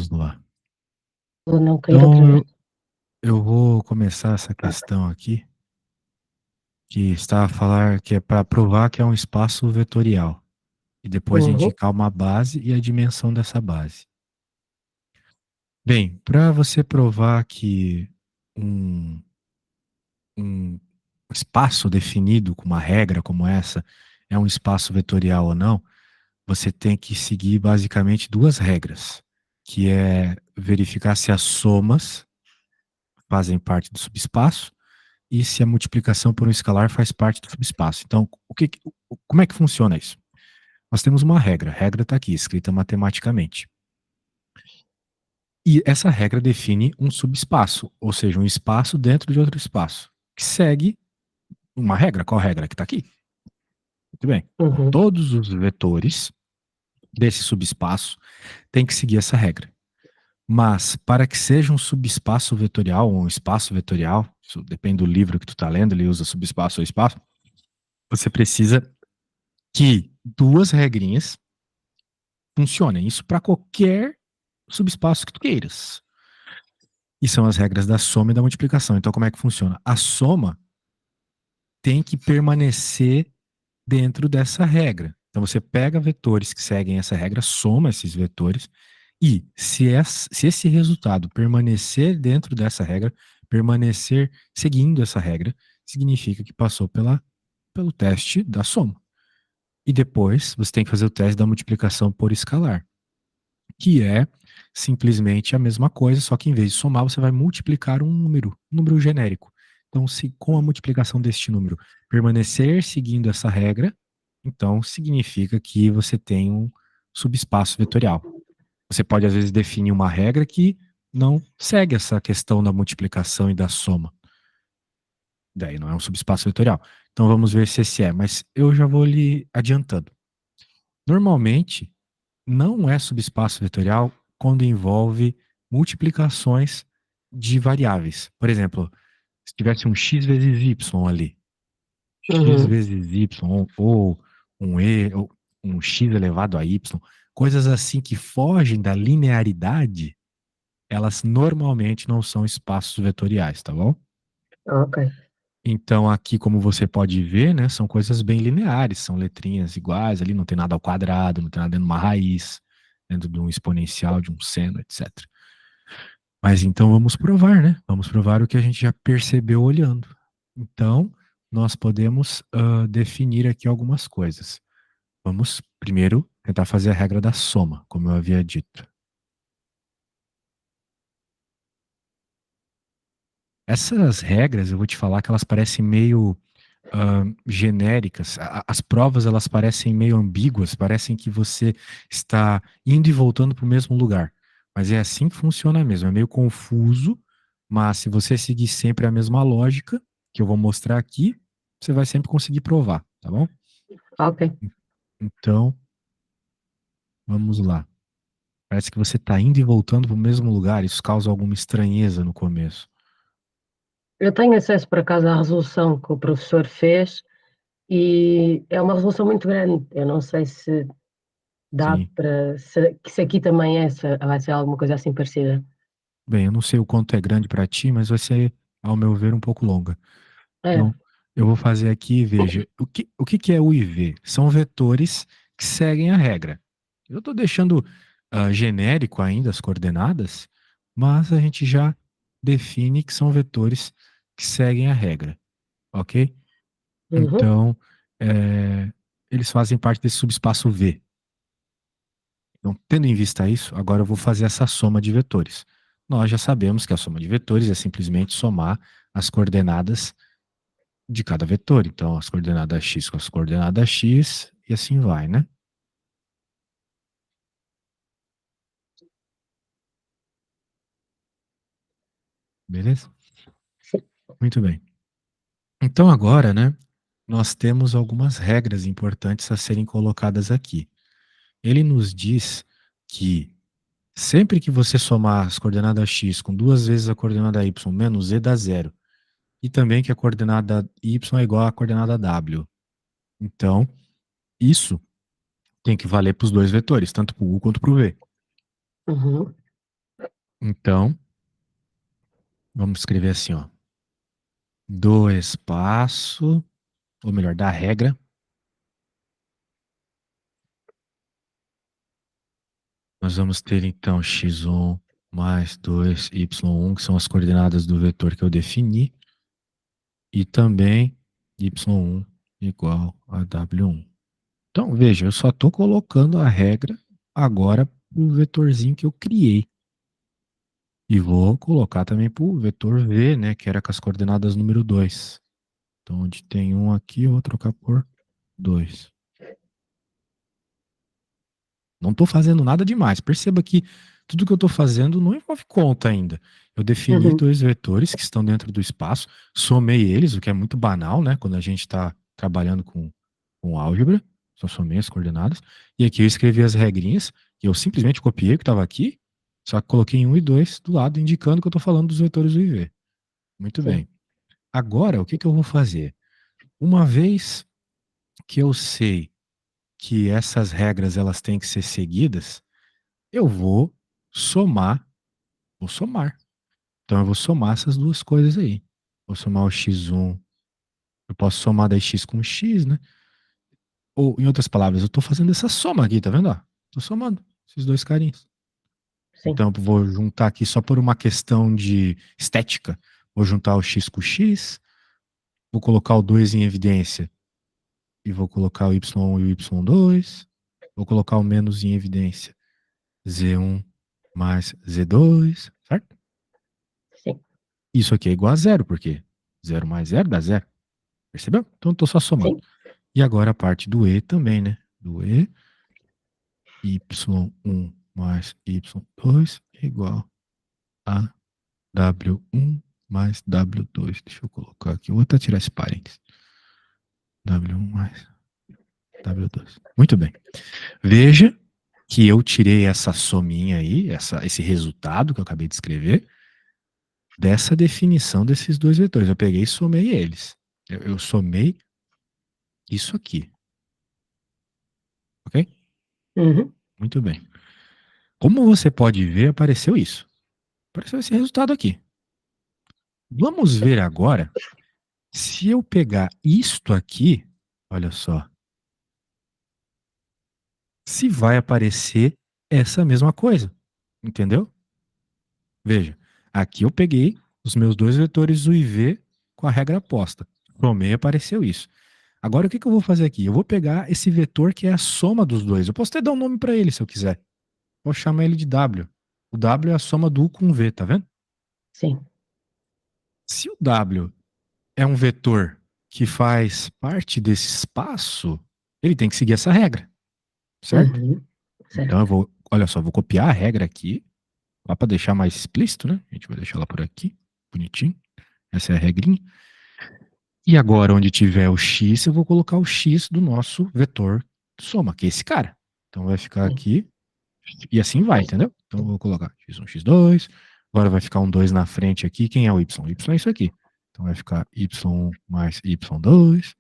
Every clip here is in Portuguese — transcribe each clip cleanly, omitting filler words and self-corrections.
Vamos lá. Vou não cair outra vez. Então, eu vou começar essa questão aqui, que está a falar que é para provar que é um espaço vetorial, e depois Uhum, indicar uma base e a dimensão dessa base. Bem, para você provar que um, um espaço definido com uma regra como essa é um espaço vetorial ou não, você tem que seguir basicamente duas regras, que é verificar se as somas fazem parte do subespaço e se a multiplicação por um escalar faz parte do subespaço. Então, como é que funciona isso? Nós temos uma regra, a regra está aqui, escrita matematicamente. E essa regra define um subespaço, ou seja, um espaço dentro de outro espaço, que segue uma regra. Qual regra que está aqui? Muito bem. uhum, Todos os vetores desse subespaço têm que seguir essa regra. Mas, para que seja um subespaço vetorial, ou um espaço vetorial, isso depende do livro que tu está lendo, ele usa subespaço ou espaço, você precisa que duas regrinhas funcionem. Isso para qualquer subespaço que tu queiras. E são as regras da soma e da multiplicação. Então, como é que funciona? A soma tem que permanecer dentro dessa regra. Então, você pega vetores que seguem essa regra, soma esses vetores, e se esse resultado permanecer dentro dessa regra, permanecer seguindo essa regra, significa que passou pelo teste da soma. E depois você tem que fazer o teste da multiplicação por escalar, que é simplesmente a mesma coisa, só que em vez de somar, você vai multiplicar um número genérico. Então, se com a multiplicação deste número permanecer seguindo essa regra, então significa que você tem um subespaço vetorial. Você pode, às vezes, definir uma regra que não segue essa questão da multiplicação e da soma. Daí não é um subespaço vetorial. Então vamos ver se esse é, mas eu já vou lhe adiantando. Normalmente, não é subespaço vetorial quando envolve multiplicações de variáveis. Por exemplo, se tivesse um x vezes y ali, x uhum. vezes y, ou um e, ou um x elevado a y, coisas assim que fogem da linearidade, elas normalmente não são espaços vetoriais, tá bom? Ok. Então, aqui, como você pode ver, né, são coisas bem lineares, são letrinhas iguais ali, não tem nada ao quadrado, não tem nada dentro de uma raiz, dentro de um exponencial, de um seno, etc. Mas então vamos provar, né? Vamos provar o que a gente já percebeu olhando. Então, nós podemos definir aqui algumas coisas. Vamos primeiro tentar fazer a regra da soma, como eu havia dito. Essas regras, eu vou te falar que elas parecem meio genéricas. As provas, elas parecem meio ambíguas, parecem que você está indo e voltando para o mesmo lugar. Mas é assim que funciona mesmo. É meio confuso, mas se você seguir sempre a mesma lógica, que eu vou mostrar aqui, você vai sempre conseguir provar, tá bom? Ok. Então, vamos lá. Parece que você está indo e voltando para o mesmo lugar, isso causa alguma estranheza no começo. Eu tenho acesso por acaso à resolução que o professor fez e é uma resolução muito grande. Eu não sei se dá Sim. para. Se aqui também é, se vai ser alguma coisa assim parecida. Bem, eu não sei o quanto é grande para ti, mas vai ser, ao meu ver, um pouco longa. É. Então, eu vou fazer aqui, veja, o que é o IV? São vetores que seguem a regra. Eu estou deixando genérico ainda as coordenadas, mas a gente já define que são vetores que seguem a regra, ok? Uhum. Então, eles fazem parte desse subespaço V. Então, tendo em vista isso, agora eu vou fazer essa soma de vetores. Nós já sabemos que a soma de vetores é simplesmente somar as coordenadas de cada vetor. Então, as coordenadas x com as coordenadas x e assim vai, né? Beleza? Muito bem. Então, agora, né, nós temos algumas regras importantes a serem colocadas aqui. Ele nos diz que sempre que você somar as coordenadas x com duas vezes a coordenada y menos z dá zero. E também que a coordenada y é igual à coordenada w. Então, isso tem que valer para os dois vetores, tanto para o u quanto para o v. Uhum. Então, vamos escrever assim, ó. Do espaço, ou melhor, da regra, nós vamos ter então x1 mais 2y1, que são as coordenadas do vetor que eu defini, e também y1 igual a w1. Então, veja, eu só estou colocando a regra agora para o vetorzinho que eu criei. E vou colocar também para o vetor v, né, que era com as coordenadas número 2. Então, onde tem um aqui, eu vou trocar por 2. Não estou fazendo nada demais. Perceba que tudo que eu estou fazendo não envolve conta ainda. Eu defini Uhum. dois vetores que estão dentro do espaço, somei eles, o que é muito banal, né? Quando a gente está trabalhando com álgebra, só somei as coordenadas. E aqui eu escrevi as regrinhas, que eu simplesmente copiei o que estava aqui, só que coloquei em 1 e 2 do lado, indicando que eu estou falando dos vetores U e V. Muito Sim. bem. Agora, o que que eu vou fazer? Uma vez que eu sei que essas regras elas têm que ser seguidas, eu vou somar. Então eu vou somar essas duas coisas aí. Vou somar o x1, eu posso somar daí x com x, né? Ou, em outras palavras, eu tô fazendo essa soma aqui, tá vendo? Ó? Tô somando esses dois carinhos. Sim. Então eu vou juntar aqui só por uma questão de estética. Vou juntar o x com x, vou colocar o 2 em evidência e vou colocar o y1 e o y2. Vou colocar o menos em evidência, z1 mais z2, certo? Sim. Isso aqui é igual a zero, porque zero mais zero dá zero. Percebeu? Então eu tô só somando. Sim. E agora a parte do E também, né? Do E, y1 mais y2 é igual a w1 mais w2. Deixa eu colocar aqui. Eu vou até tirar esse parênteses. W1 mais W2. Muito bem. Veja que eu tirei essa sominha aí, esse resultado que eu acabei de escrever, dessa definição desses dois vetores. Eu peguei e somei eles. Eu somei isso aqui. Ok? Uhum. Muito bem. Como você pode ver, apareceu isso. Apareceu esse resultado aqui. Vamos ver agora se eu pegar isto aqui, olha só, se vai aparecer essa mesma coisa. Entendeu? Veja, aqui eu peguei os meus dois vetores U e V com a regra posta. Somei, apareceu isso. Agora o que que eu vou fazer aqui? Eu vou pegar esse vetor que é a soma dos dois. Eu posso até dar um nome para ele se eu quiser. Vou chamar ele de W. O W é a soma do U com o V, tá vendo? Sim. Se o W é um vetor que faz parte desse espaço, ele tem que seguir essa regra, certo? Uhum. Então eu Certo. vou, olha só, vou copiar a regra aqui, lá para deixar mais explícito, né? A gente vai deixar ela por aqui, bonitinho. Essa é a regrinha. E agora, onde tiver o x, eu vou colocar o x do nosso vetor soma, que é esse cara. Então vai ficar Sim. aqui, e assim vai, entendeu? Então eu vou colocar x1, x2, agora vai ficar um 2 na frente aqui. Quem é o y? O y é isso aqui. Então vai ficar y1 mais y2,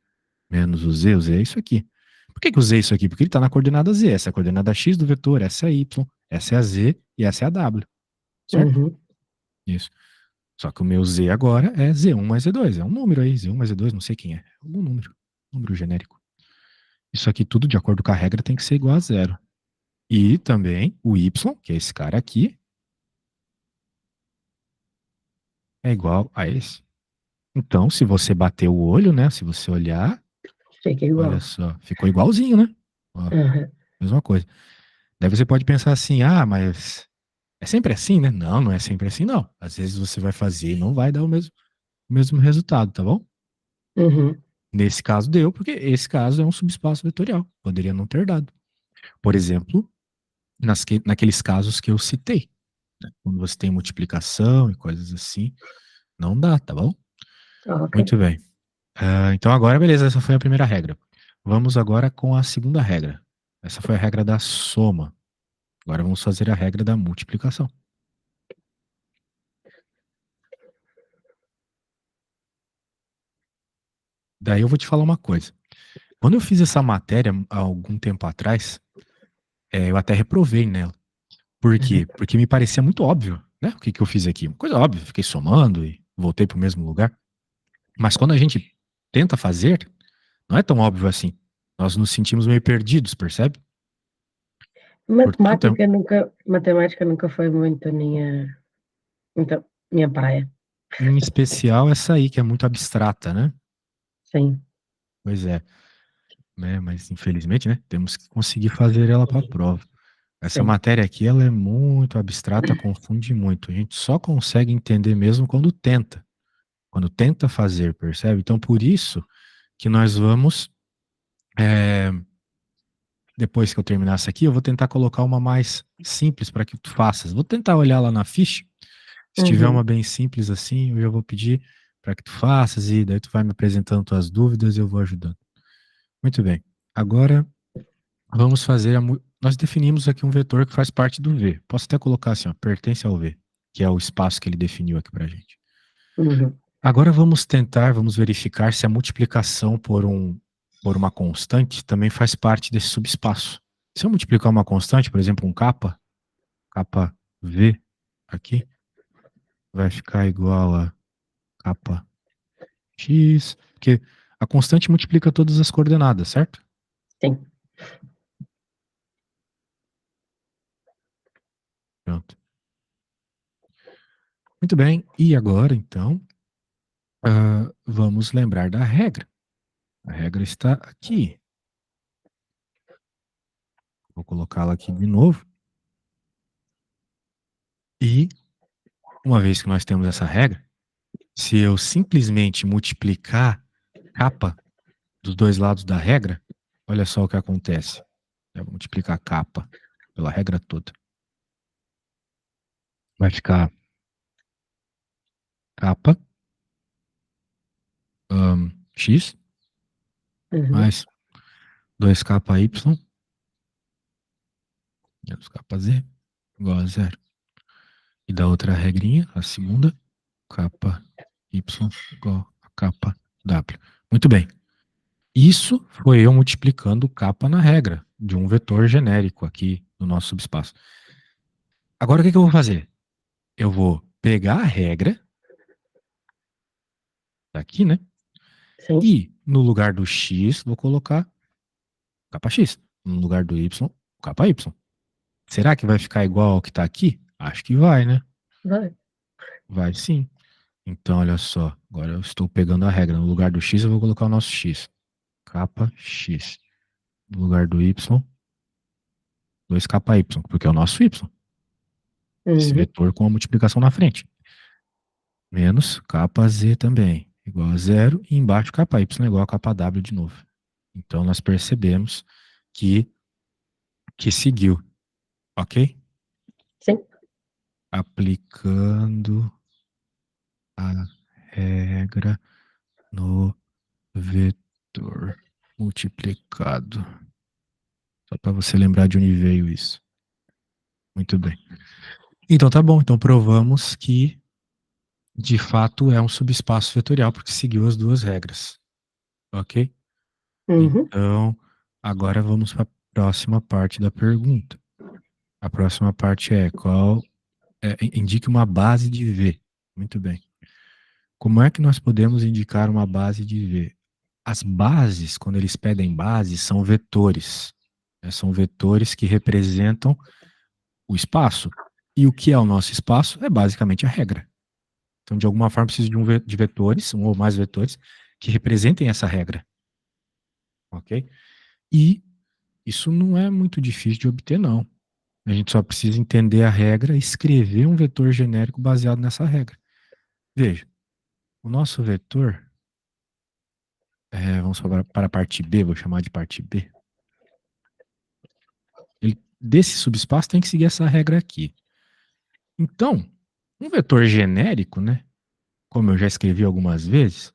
menos o z é isso aqui. Por que que o z é isso aqui? Porque ele está na coordenada z. Essa é a coordenada x do vetor, essa é a y, essa é a z e essa é a w. Certo? Uhum. Isso. Só que o meu z agora é z1 mais z2. É um número aí, z1 mais z2, não sei quem é. É algum número. Número genérico. Isso aqui tudo, de acordo com a regra, tem que ser igual a zero. E também o y, que é esse cara aqui, é igual a esse. Então, se você bater o olho, né? Se você olhar, Fica olha igual. só, ficou igualzinho, né? Ó, Uhum. mesma coisa. Daí você pode pensar assim, ah, mas é sempre assim, né? Não, não é sempre assim, não. Às vezes você vai fazer e não vai dar o mesmo resultado, tá bom? Uhum. Nesse caso deu, porque esse caso é um subespaço vetorial. Poderia não ter dado. Por exemplo, naqueles casos que eu citei, né? Quando você tem multiplicação e coisas assim, não dá, tá bom? Ok. Muito bem. Então agora, beleza, essa foi a primeira regra. Vamos agora com a segunda regra. Essa foi a regra da soma. Agora vamos fazer a regra da multiplicação. Daí eu vou te falar uma coisa. Quando eu fiz essa matéria há algum tempo atrás, eu até reprovei nela. Por quê? Uhum. Porque me parecia muito óbvio. né? O que que eu fiz aqui? Uma coisa óbvia, fiquei somando e voltei para o mesmo lugar. Mas quando a gente tenta fazer, não é tão óbvio assim. Nós nos sentimos meio perdidos, percebe? Portanto, Matemática nunca foi muito a minha praia. em especial essa aí, que é muito abstrata, né? Sim, Pois é, né? Mas infelizmente, né? Temos que conseguir fazer ela para a prova. Essa sim. matéria aqui, ela é muito abstrata, confunde muito. A gente só consegue entender mesmo quando tenta fazer, percebe? Então, por isso que nós vamos, é, depois que eu terminar essa aqui, eu vou tentar colocar uma mais simples para que tu faças. Vou tentar olhar lá na ficha. Se tiver uma Uhum, bem simples assim, eu já vou pedir para que tu faças e daí tu vai me apresentando tuas dúvidas e eu vou ajudando. Muito bem. Agora vamos fazer nós definimos aqui um vetor que faz parte do V. Posso até colocar assim, ó, pertence ao V, que é o espaço que ele definiu aqui pra gente. uhum, Agora vamos verificar se a multiplicação por uma constante também faz parte desse subespaço. Se eu multiplicar uma constante, por exemplo, um kappa V aqui, vai ficar igual a kappa x, porque a constante multiplica todas as coordenadas, certo? sim. Pronto. Muito bem. E agora, então, vamos lembrar da regra. A regra está aqui. Vou colocá-la aqui de novo. E, uma vez que nós temos essa regra, se eu simplesmente multiplicar capa dos dois lados da regra, olha só o que acontece. Eu vou multiplicar capa pela regra toda. Vai ficar capa x Uhum, mais 2 y menos capa z igual a zero. E da outra regrinha, a segunda, capa y igual a capa w. Muito bem. Isso foi eu multiplicando capa na regra de um vetor genérico aqui no nosso subespaço. Agora o que que eu vou fazer? Eu vou pegar a regra daqui, né? sim. E no lugar do x, vou colocar capa x. No lugar do y, capa y. Será que vai ficar igual ao que está aqui? Acho que vai, né? Vai. Vai sim. Então, olha só. Agora eu estou pegando a regra. No lugar do x, eu vou colocar o nosso x. Capa x. No lugar do y, 2 y, porque é o nosso y. Esse Uhum, vetor com a multiplicação na frente. Menos capa z também, igual a zero. E embaixo capa y igual a capa w de novo. Então, nós percebemos que, que seguiu. Ok? sim. Aplicando a regra no vetor multiplicado. Só para você lembrar de onde veio isso. Muito bem. Então tá bom. Então provamos que de fato é um subespaço vetorial porque seguiu as duas regras. Ok? Uhum, Então agora vamos para a próxima parte da pergunta. A próxima parte é indique uma base de V. Muito bem. Como é que nós podemos indicar uma base de V? As bases, quando eles pedem bases, são vetores. Né? São vetores que representam o espaço. E o que é o nosso espaço? É basicamente a regra. Então, de alguma forma, preciso de vetores, um ou mais vetores, que representem essa regra. Ok? E isso não é muito difícil de obter, não. A gente só precisa entender a regra e escrever um vetor genérico baseado nessa regra. Veja, o nosso vetor, vamos para a parte B, vou chamar de parte B. Desse subespaço tem que seguir essa regra aqui. Então, um vetor genérico, né? Como eu já escrevi algumas vezes,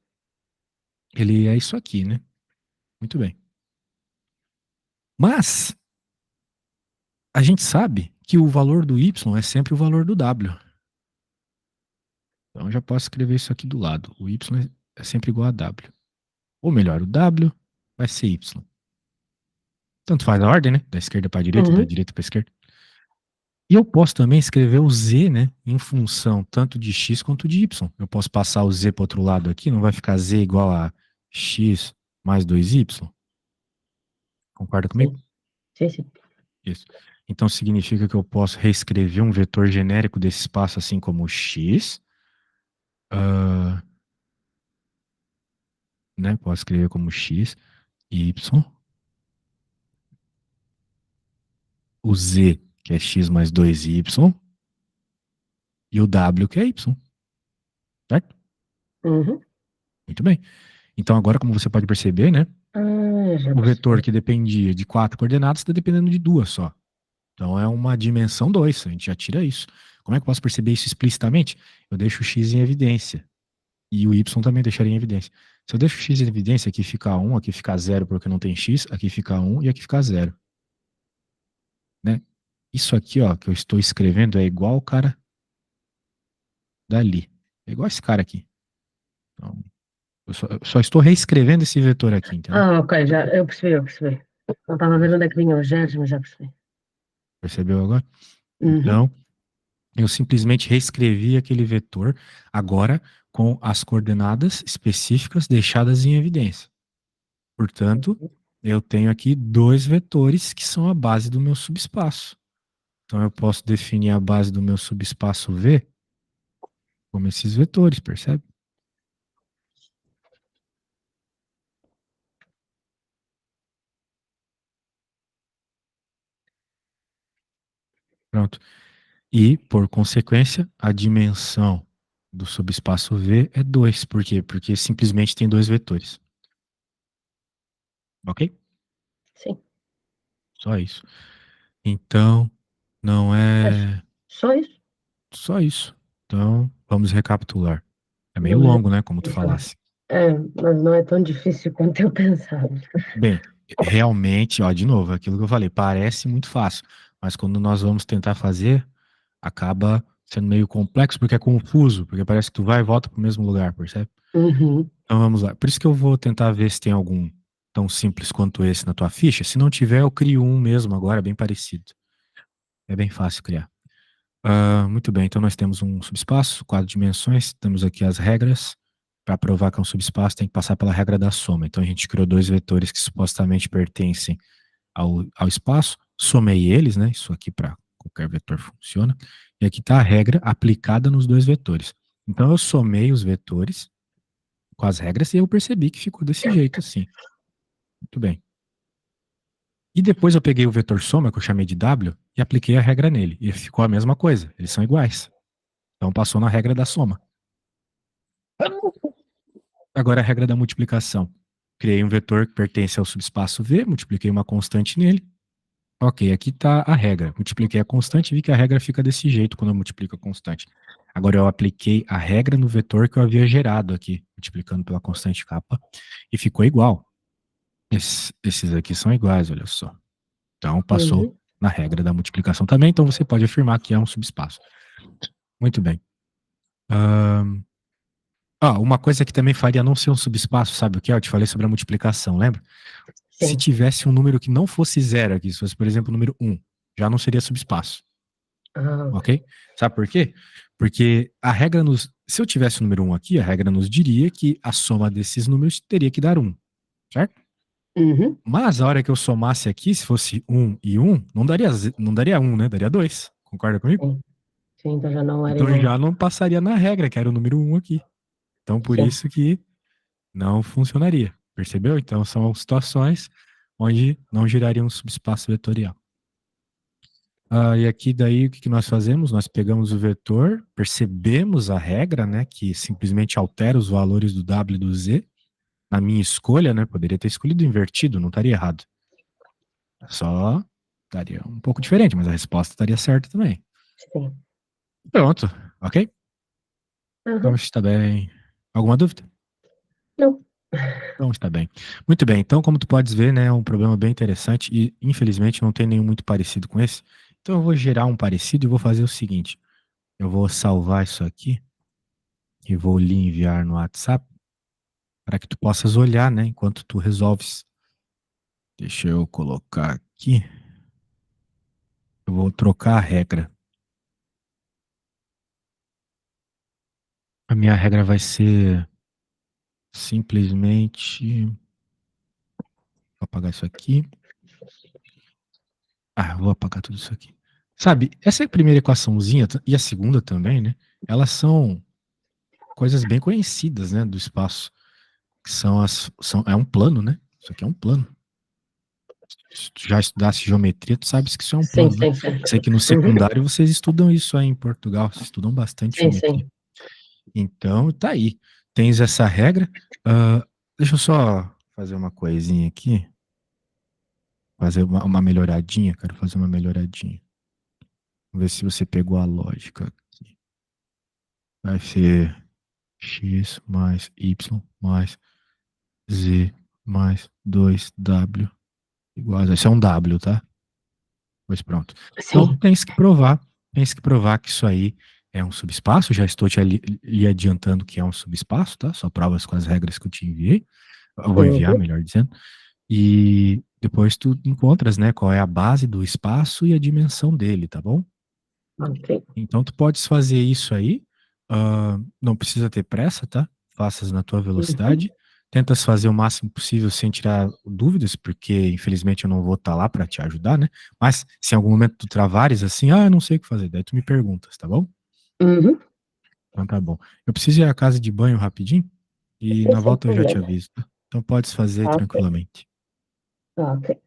ele é isso aqui, né? Muito bem. Mas a gente sabe que o valor do y é sempre o valor do w. Então eu já posso escrever isso aqui do lado. O y é sempre igual a w. Ou melhor, o w vai ser y. Tanto faz a ordem, né? Da esquerda para a direita, da uhum, direita para a esquerda. E eu posso também escrever o z, né, em função tanto de x quanto de y. Eu posso passar o z para outro lado aqui, não vai ficar z igual a x mais 2y? Concorda comigo? Sim, sim, sim. Isso. Então significa que eu posso reescrever um vetor genérico desse espaço assim como x, ah, né? Posso escrever como x, y, o z, que é x mais 2y, e o w, que é y, certo? Uhum. Muito bem. Então agora, como você pode perceber, né? Já O vetor percebi. que dependia de 4 coordenadas está dependendo de duas só. Então é uma dimensão 2. A gente já tira isso. Como é que eu posso perceber isso explicitamente? Eu deixo o x em evidência. E o y também deixaria em evidência. Se eu deixo o x em evidência, aqui fica 1, aqui fica 0 porque não tem x, aqui fica 1 e aqui fica 0. Né? Isso aqui, ó, que eu estou escrevendo é igual o cara dali. É igual esse cara aqui. Então, eu só estou reescrevendo esse vetor aqui, entendeu? Ok, já, eu percebi, eu percebi. Não estava a ver onde é que vinham os zeros, mas já percebi. Percebeu agora? Uhum. Então, eu simplesmente reescrevi aquele vetor agora com as coordenadas específicas deixadas em evidência. Portanto, eu tenho aqui dois vetores que são a base do meu subespaço. Então, eu posso definir a base do meu subespaço V como esses vetores, percebe? Pronto. E, por consequência, a dimensão do subespaço V é 2. Por quê? Porque simplesmente tem dois vetores. Ok? Sim. Só isso. Então, não É é só isso? só isso. Então, vamos recapitular. É meio Vamos ver. longo, né? Como tu Então, falasse. mas não é tão difícil quanto eu pensava. Bem, realmente, ó, de novo, aquilo que eu falei, parece muito fácil, mas quando nós vamos tentar fazer, acaba sendo meio complexo, porque é confuso, porque parece que tu vai e volta pro mesmo lugar, percebe? Uhum. Então vamos lá. Por isso que eu vou tentar ver se tem algum tão simples quanto esse na tua ficha. Se não tiver, eu crio um mesmo agora, bem parecido. É bem fácil criar. Muito bem, então nós temos um subespaço, quatro dimensões, temos aqui as regras. Para provar que é um subespaço, tem que passar pela regra da soma. Então a gente criou dois vetores que supostamente pertencem ao espaço, somei eles, né? Isso aqui para qualquer vetor funciona. E aqui está a regra aplicada nos dois vetores. Então eu somei os vetores com as regras e eu percebi que ficou desse jeito assim. Muito bem. E depois eu peguei o vetor soma, que eu chamei de W, e apliquei a regra nele. E ficou a mesma coisa. Eles são iguais. Então passou na regra da soma. Agora a regra da multiplicação. Criei um vetor que pertence ao subespaço V, multipliquei uma constante nele. Ok, aqui está a regra. Multipliquei a constante e vi que a regra fica desse jeito quando eu multiplico a constante. Agora eu apliquei a regra no vetor que eu havia gerado aqui, multiplicando pela constante kappa, e ficou igual. Esses aqui são iguais, olha só. Então passou Uhum. na regra da multiplicação também, então você pode afirmar que é um subespaço. Muito bem. Uma coisa que também faria não ser um subespaço, sabe o que é? Eu te falei sobre a multiplicação, lembra? Se Sim. tivesse um número que não fosse zero aqui, se fosse, por exemplo, o número 1, já não seria subespaço, Ok. ok? Sabe por quê? Porque a regra nos. Se eu tivesse o número 1 aqui, a regra nos diria que a soma desses números teria que dar 1, certo? Uhum. Mas a hora que eu somasse aqui, se fosse 1 e 1, não daria 1, né? Daria 2. Concorda comigo? Sim. Sim, então já não era Então igual. já não passaria na regra, que era o número 1 aqui. Então por Sim. isso que não funcionaria. Percebeu? Então são situações onde não giraria um subespaço vetorial. E aqui daí o que nós fazemos? Nós pegamos o vetor, percebemos a regra, né, que simplesmente altera os valores do W e do Z. Na minha escolha, né, poderia ter escolhido invertido, não estaria errado. Só estaria um pouco diferente, mas a resposta estaria certa também. Sim. Pronto, ok? Então Uhum. está bem. Alguma dúvida? Não. Então está bem. Muito bem. Então, como tu podes ver, né, é um problema bem interessante e infelizmente não tem nenhum muito parecido com esse. Então eu vou gerar um parecido e vou fazer o seguinte. Eu vou salvar isso aqui e vou lhe enviar no WhatsApp para que tu possas olhar, né, enquanto tu resolves. Deixa eu colocar aqui. Eu vou trocar a regra. minha regra vai ser simplesmente. Vou apagar isso aqui. Vou apagar tudo isso aqui. Sabe, essa primeira equaçãozinha e a segunda também, né? Elas são coisas bem conhecidas, né, do espaço. Que é um plano, né? Isso aqui é um plano. Se tu já estudasse geometria, tu sabes que isso é um Sim, plano, né? sim, sim. Sei que no Uhum. secundário vocês estudam isso aí em Portugal, vocês estudam bastante Sim, geometria. sim. Então, tá aí. Tens essa regra. Ah, deixa eu só fazer uma coisinha aqui. Fazer uma melhoradinha. Quero fazer uma melhoradinha. Vamos ver se você pegou a lógica aqui. Vai ser x mais y mais z mais 2w igual a... Isso é um w, tá? Pois pronto. Então, Sim. tens que provar que isso aí é um subespaço. Já estou lhe adiantando que é um subespaço, tá? Só provas com as regras que eu te enviei. Eu vou enviar, Uhum. melhor dizendo. E depois tu encontras, né, qual é a base do espaço e a dimensão dele, tá bom? Ok. Então tu podes fazer isso aí. Não precisa ter pressa, tá? Faças na tua Uhum. velocidade. Tentas fazer o máximo possível sem tirar dúvidas, porque infelizmente eu não vou estar lá para te ajudar, né? Mas se em algum momento tu travares assim, eu não sei o que fazer, daí tu me perguntas, tá bom? Uhum. Então tá bom. Eu preciso ir à casa de banho rapidinho e Sim, na sem volta eu já te problema. aviso, tá? Então podes fazer Ok. tranquilamente. Ok.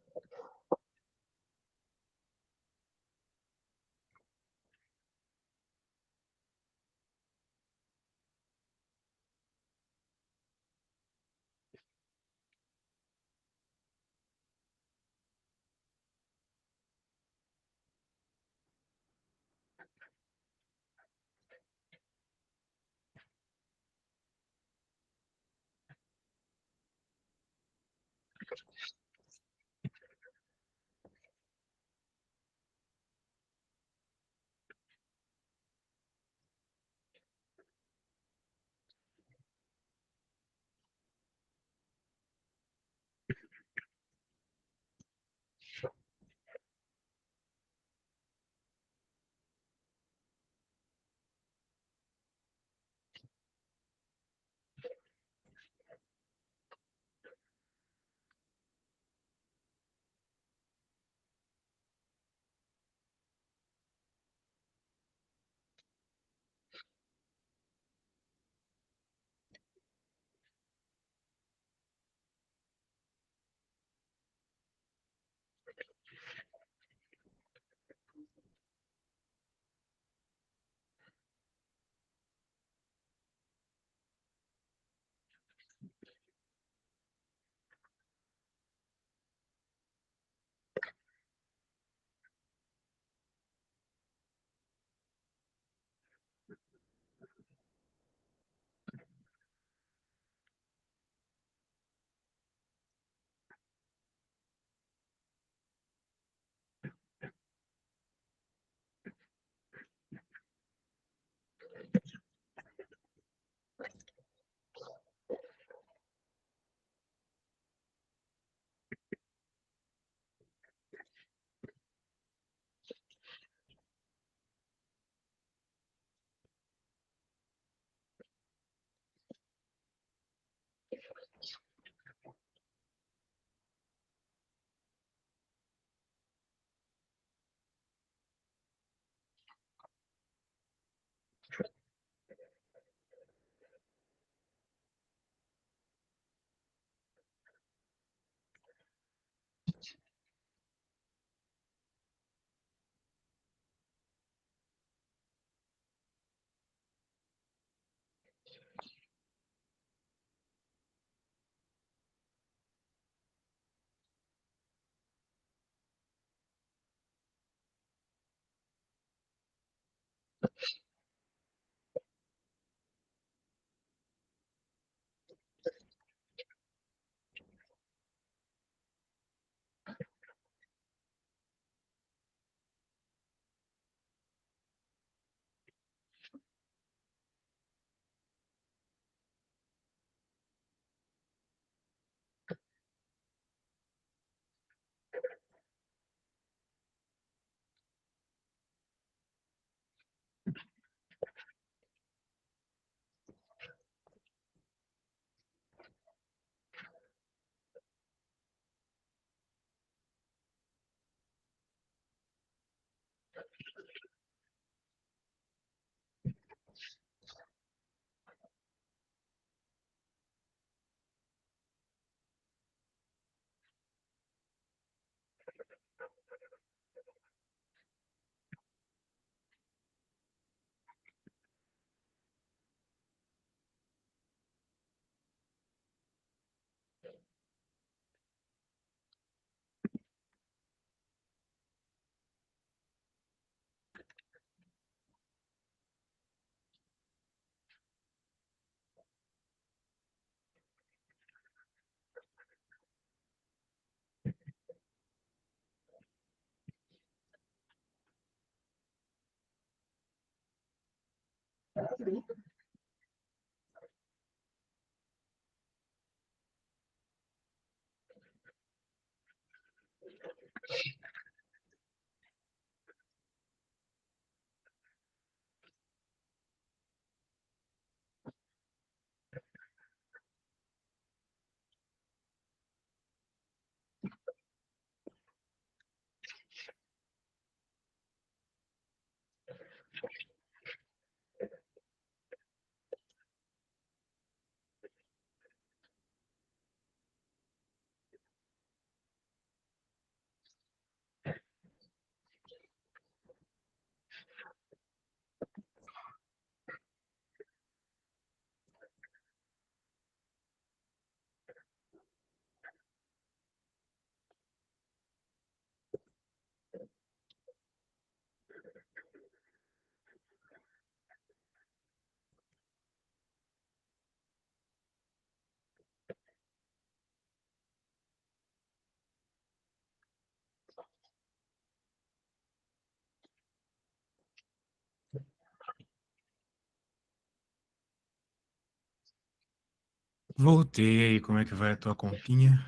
Voltei aí, como é que vai a tua continha?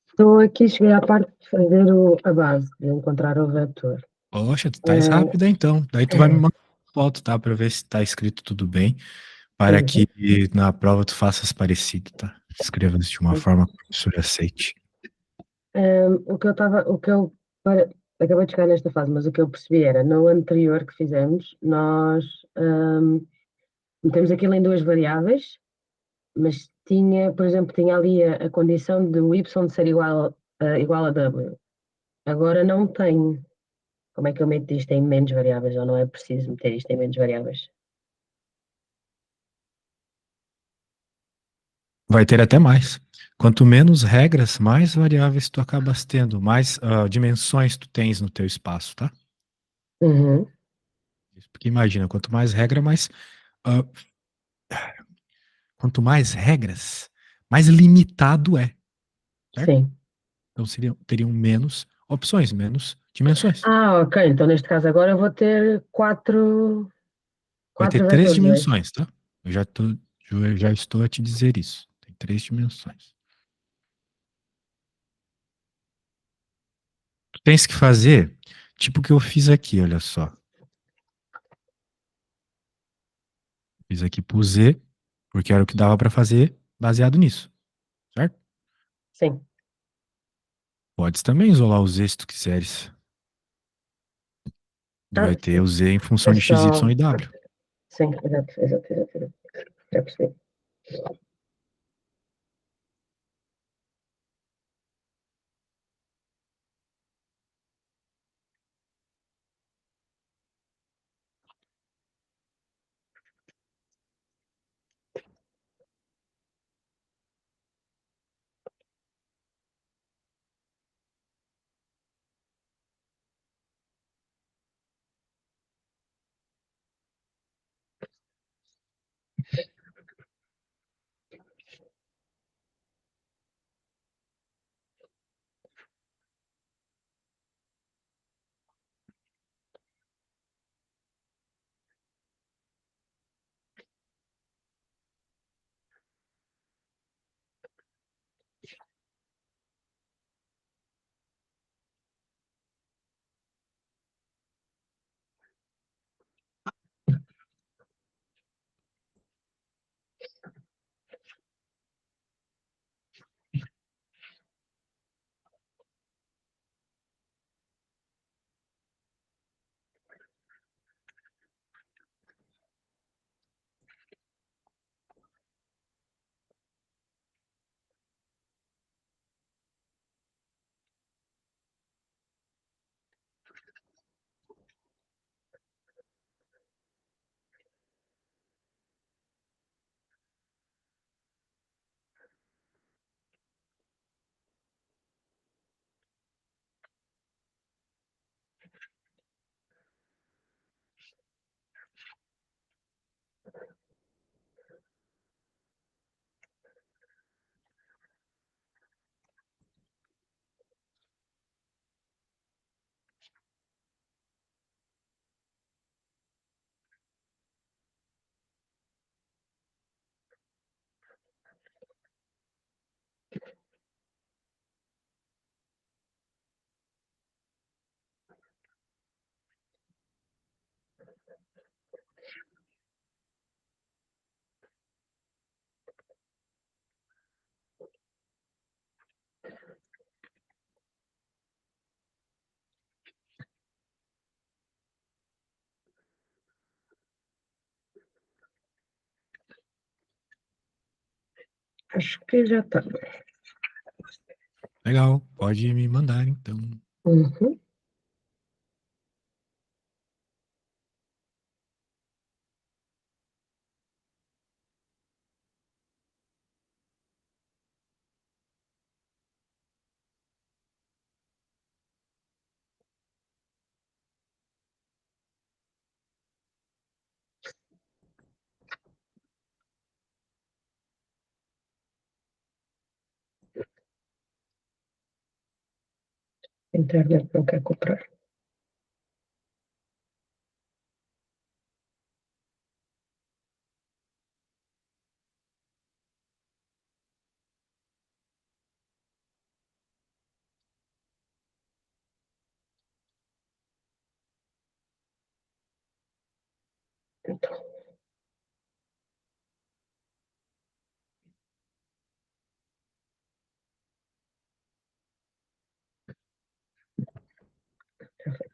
Estou aqui, cheguei à parte de fazer a base, de encontrar o vetor. Poxa, tu tá Eh, rápida então. Daí tu vai me mandar uma foto, tá? Pra ver se tá escrito tudo bem. Para uhum, que na prova tu faças parecido, tá? Escrevas de uma forma que o professor aceite. O que eu estava, o que eu acabei de chegar nesta fase, mas o que eu percebi era, no anterior que fizemos, nós um, metemos aquilo em duas variáveis, mas tinha, por exemplo, tinha ali a condição de o y ser igual a w. Agora não tenho. Como é que eu meto isto em menos variáveis? Ou não é preciso meter isto em menos variáveis? Vai ter até mais. Quanto menos regras, mais variáveis tu acabas tendo, mais dimensões tu tens no teu espaço, tá? Uhum, Porque imagina, ah, quanto mais regras, mais limitado é, certo? sim. Então teriam menos opções, menos dimensões. Ah, ok. Então neste caso agora eu vou ter Vai ter quatro três vetores, é isso? dimensões, tá? Eu já estou a te dizer isso. Tem três dimensões. Tu tens que fazer tipo o que eu fiz aqui, olha só. Fiz aqui pro Z, porque era o que dava para fazer baseado nisso, certo? Sim. Podes também isolar o Z se tu quiseres. E Ah, vai ter o Z em função é de x, y só. e w. Sim, exato, exato, exato, exato. Já percebi. Acho que já está. Legal, pode me mandar então. Uhum. A internet não quer cooperar. Então, já foi.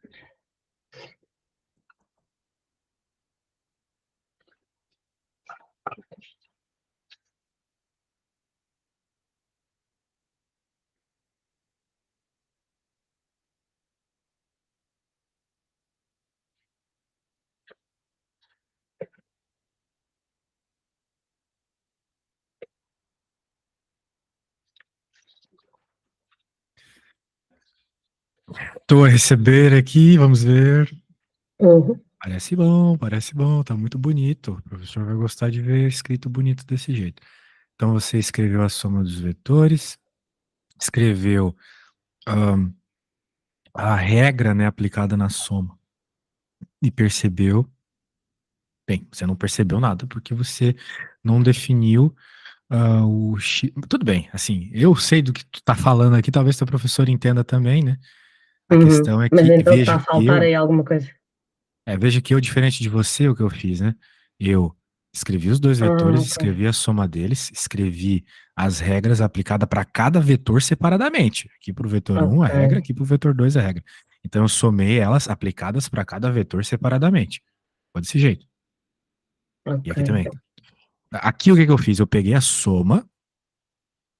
Estou a receber aqui, vamos ver. Uhum. Parece bom, tá muito bonito. O professor vai gostar de ver escrito bonito desse jeito. Então você escreveu a soma dos vetores, escreveu ahn, a regra, né, aplicada na soma e percebeu. Bem, você não percebeu nada porque você não definiu o x. Tudo bem, assim, eu sei do que tu tá falando aqui, talvez teu professor entenda também, né? A Uhum. questão é Mas que então está a faltar aí alguma coisa. veja que eu, diferente de você, o que eu fiz, né? Eu escrevi os dois Ah, vetores, ok. escrevi a soma deles, escrevi as regras aplicadas para cada vetor separadamente. Aqui para o vetor um a Ok. regra, aqui para o vetor 2 a regra. Então eu somei elas aplicadas para cada vetor separadamente. Foi desse jeito. E Ok. aqui também. Aqui o que que eu fiz? Eu peguei a soma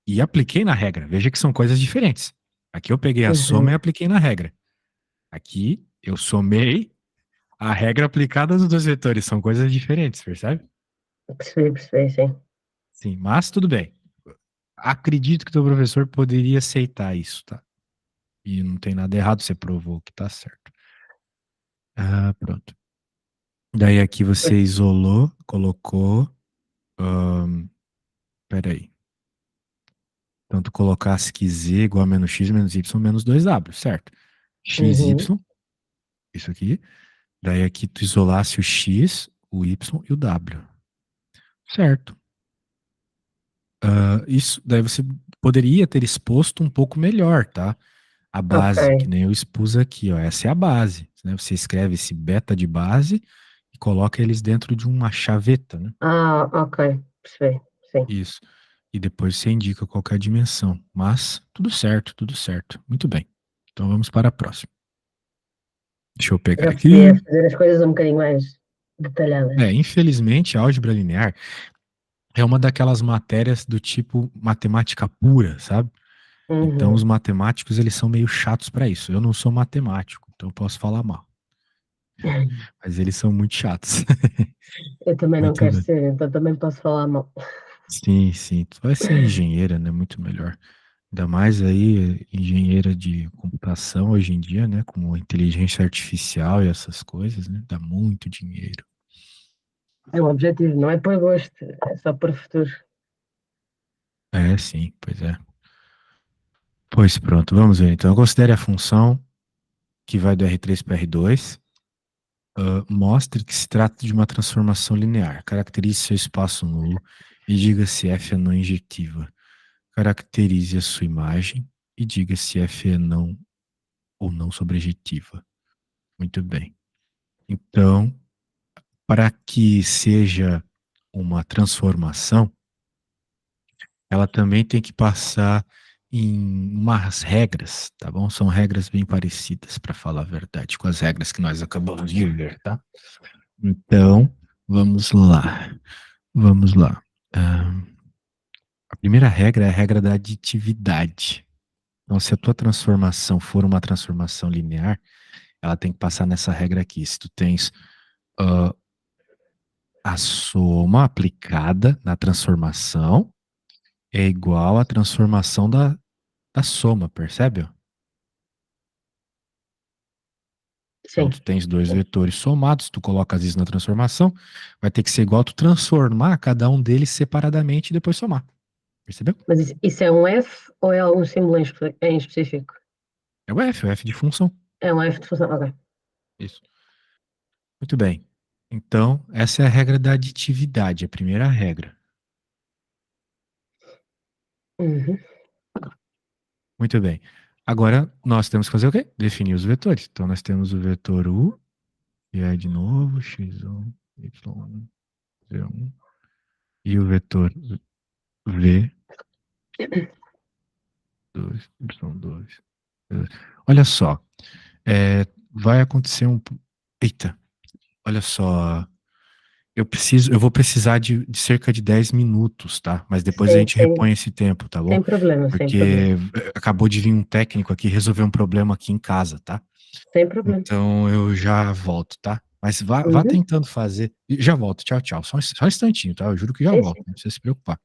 e apliquei na regra. Veja que são coisas diferentes. Aqui eu peguei a soma e Uhum. apliquei na regra. Aqui eu somei a regra aplicada nos dois vetores. São coisas diferentes, percebe? Percebi, sim. Sim, mas tudo bem. Acredito que teu professor poderia aceitar isso, tá? E não tem nada errado, você provou que tá certo. Ah, pronto. Daí aqui você isolou, colocou. ahn, Peraí. Então tu colocasse que z igual a menos x menos y menos 2w, certo? xy, Uhum. isso aqui. Daí aqui tu isolasse o x, o y e o w. Certo. Isso, daí você poderia ter exposto um pouco melhor, tá? A Ok. base, que nem eu expus aqui, ó. Essa é a base, né? Você escreve esse beta de base e coloca eles dentro de uma chaveta, né? Ah, ok. Percebi, sim. Isso. E depois você indica qual que é a dimensão. Mas tudo certo, tudo certo. Muito bem. Então vamos para a próxima. Deixa eu pegar Já percebi, é aqui. fazer as coisas um bocadinho mais detalhadas. Infelizmente, a álgebra linear é uma daquelas matérias do tipo matemática pura, sabe? Então os Uhum. matemáticos, eles são meio chatos para isso. Eu não sou matemático, então eu posso falar mal. Mas eles são muito chatos. Eu também não Muito quero bem. ser, então também posso falar mal. Sim, sim. Tu vai ser engenheira, né? Muito melhor. Ainda mais aí, engenheira de computação hoje em dia, né? Com inteligência artificial e essas coisas, né? Dá muito dinheiro. É o objetivo, não é por gosto, é só por futuro. É, sim, pois é. Pois pronto, vamos ver. Então, considere a função que vai do R3 para R2. Mostre que se trata de uma transformação linear. Caracterize seu espaço nulo e diga se F é não injetiva. Caracterize a sua imagem e diga se F é não ou não sobrejetiva. Muito bem. Então, para que seja uma transformação, ela também tem que passar em umas regras, tá bom? São regras bem parecidas, para falar a verdade, com as regras que nós acabamos de ver, tá? Então, vamos lá. Vamos lá. Ah, a primeira regra é a regra da aditividade. Então, se a tua transformação for uma transformação linear, ela tem que passar nessa regra aqui. Se tu tens ah, a soma aplicada na transformação é igual à transformação da soma, percebe? Então, Sim, tu tens dois vetores somados, tu colocas isso na transformação, vai ter que ser igual tu transformar cada um deles separadamente e depois somar. Percebeu? mas isso é um F ou é algum símbolo em específico? É o F de função. É um F de função, ok. Isso. Muito bem. Então, essa é a regra da aditividade, a primeira regra. Uhum. Muito bem. Agora, nós temos que fazer o quê? Definir os vetores. Então, nós temos o vetor U, que é de novo x1, y1, z1, e o vetor V, 2, y2. Olha só, vai acontecer um. Eita, olha só. Eu vou precisar de cerca de 10 minutos, tá? Mas depois a Sim, gente repõe esse tempo, tá bom? sem problema, sem problema. Porque acabou de vir um técnico aqui resolver um problema aqui em casa, tá? Sem problema. Então eu já volto, tá? Mas vá Uhum. tentando fazer. E já volto. Tchau, tchau. Só um instantinho, tá? Eu juro que já Sim, volto. sim. Não precisa se preocupar.